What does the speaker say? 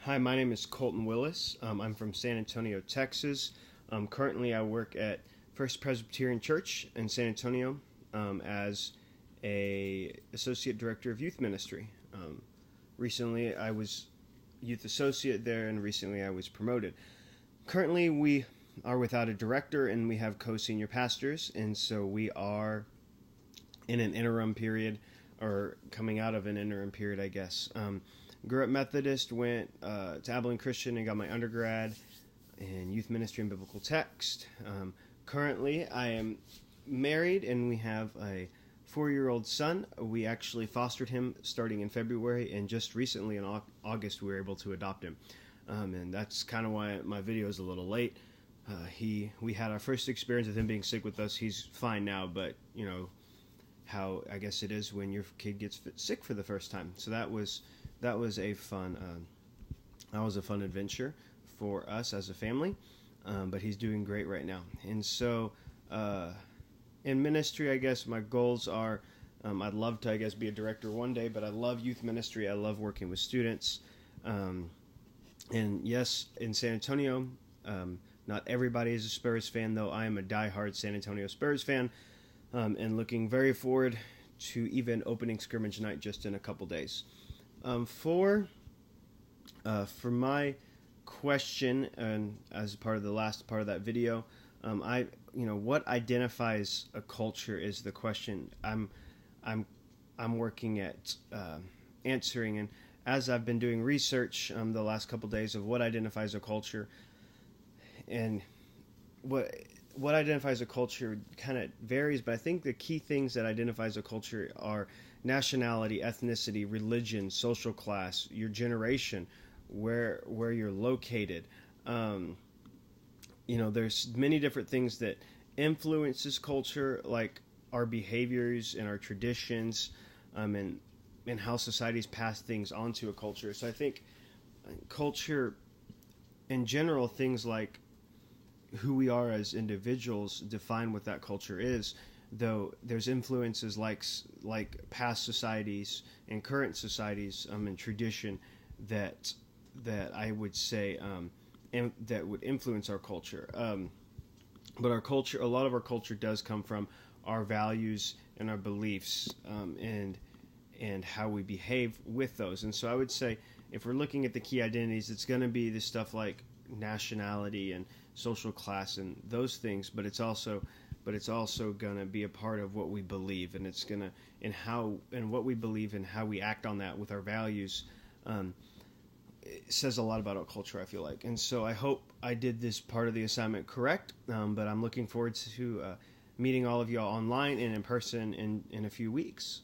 Hi, my name is Colton Willis. I'm from San Antonio, Texas. Currently, I work at First Presbyterian Church in San Antonio as a associate director of youth ministry. Recently, I was youth associate there, and recently I was promoted. Currently, we are without a director, and we have co-senior pastors, and so we are in an interim period, or coming out of an interim period, I guess. Grew up Methodist, went to Abilene Christian and got my undergrad in youth ministry and biblical text. Currently, I am married and we have a 4-year-old son. We actually fostered him starting in February, and just recently in August we were able to adopt him. And that's kind of why my video is a little late. We had our first experience with him being sick with us. He's fine now, but you know how I guess it is when your kid gets sick for the first time. So that was a fun adventure for us as a family, but he's doing great right now. And so in ministry, I guess my goals are I'd love to, I guess, be a director one day, but I love youth ministry. I love working with students. And yes, in San Antonio, not everybody is a Spurs fan, though I am a diehard San Antonio Spurs fan, and looking very forward to even opening scrimmage night just in a couple days. For my question, and as part of the last part of that video, what identifies a culture is the question I'm working at answering. And as I've been doing research the last couple days of what identifies a culture, and what identifies a culture kind of varies, but I think the key things that identifies a culture are nationality, ethnicity, religion, social class, your generation, where you're located. There's many different things that influences culture, like our behaviors and our traditions, and how societies pass things onto a culture. So I think culture, in general, things like who we are as individuals define what that culture is, though there's influences like past societies and current societies and tradition that I would say that would influence our culture. But our culture, a lot of our culture does come from our values and our beliefs, and how we behave with those. And so I would say, if we're looking at the key identities, it's going to be this stuff like nationality and social class and those things, but it's also going to be a part of what we believe, and it's going to and what we believe and how we act on that with our values. It says a lot about our culture, I feel like. And so I hope I did this part of the assignment correct, but I'm looking forward to meeting all of y'all online and in person in a few weeks.